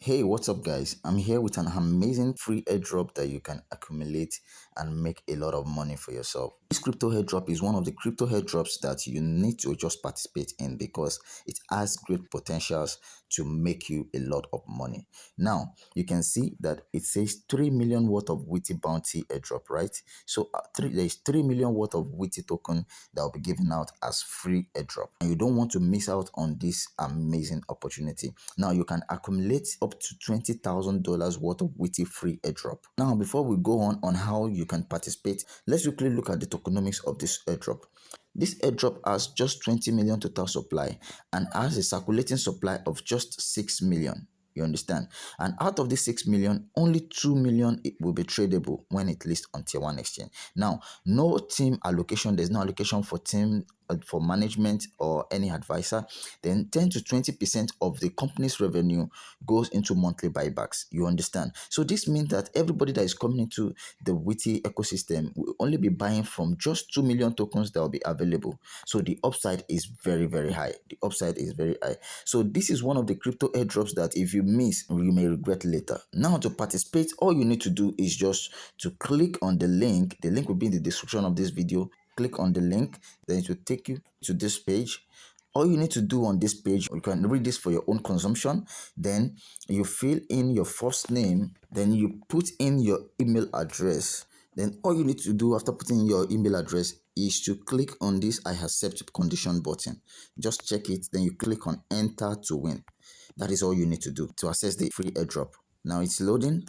Hey, what's up, guys? I'm here with an amazing free airdrop that you can accumulate and make a lot of money for yourself. This crypto airdrop is one of the crypto airdrops that you need to just participate in because it has great potentials to make you a lot of money. Now, you can see that it says 3 million worth of Wity bounty airdrop, right? So there's 3 million worth of Wity token that will be given out as free airdrop. And you don't want to miss out on this amazing opportunity. Now, you can accumulate up to $20,000 worth of Wity free airdrop. Now, before we go on how you can participate, let's quickly look at the tokenomics of this airdrop. This airdrop has just 20 million total supply and has a circulating supply of just 6 million. You understand? And out of this 6 million, only 2 million it will be tradable when it lists on tier 1 exchange. Now, no team allocation, there's no allocation for team for management or any advisor. Then 10 to 20% of the company's revenue goes into monthly buybacks. You understand? So this means that everybody that is coming into the Wity ecosystem will only be buying from just 2 million tokens that will be available. So the upside is very, very high. The upside is very high. So this is one of the crypto airdrops that if you miss, you may regret later. Now, to participate, all you need to do is just to click on the link. The link will be in the description of this video. Click on the link, then it will take you to this page. All you need to do on this page, you can read this for your own consumption. Then you fill in your first name, then you put in your email address. Then all you need to do after putting in your email address is to click on this I accept condition button. Just check it, then you click on enter to win. That is all you need to do to access the free airdrop. Now it's loading.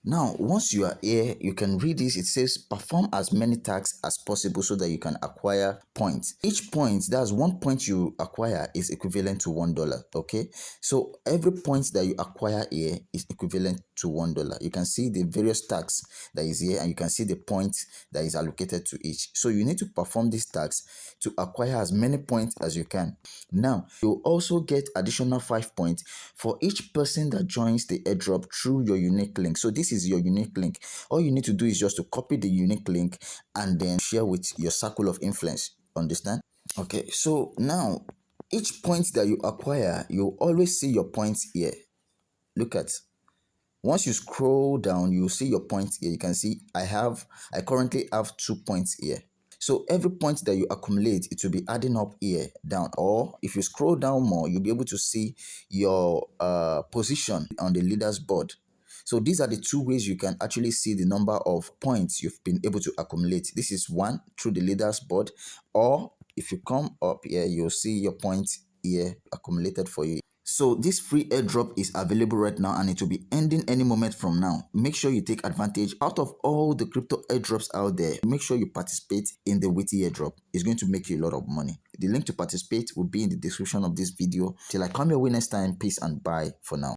Now, once you are here, you can read this. It says perform as many tasks as possible so that you can acquire points. Each point, that's 1 point you acquire, is equivalent to $1. Okay, so every point that you acquire here is equivalent to $1. You can see the various tasks that is here, and you can see the points that is allocated to each. So you need to perform these tasks to acquire as many points as you can. Now, you also get additional 5 points for each person that joins the airdrop through your unique link. So this is your unique link. All you need to do is just to copy the unique link and then share with your circle of influence. Understand? Okay, so now each point that you acquire, you always see your points here. Look at. Once you scroll down, you see your points here. You can see I currently have 2 points here. So every point that you accumulate, it will be adding up here down. Or if you scroll down more, you'll be able to see your position on the leaders board. So these are the two ways you can actually see the number of points you've been able to accumulate. This is one through the leaders board, or if you come up here, you'll see your points here accumulated for you. So this free airdrop is available right now and it will be ending any moment from now. Make sure you take advantage. Out of all the crypto airdrops out there, make sure you participate in the Wity airdrop. It's going to make you a lot of money. The link to participate will be in the description of this video. Till I come your way next time, peace and bye for now.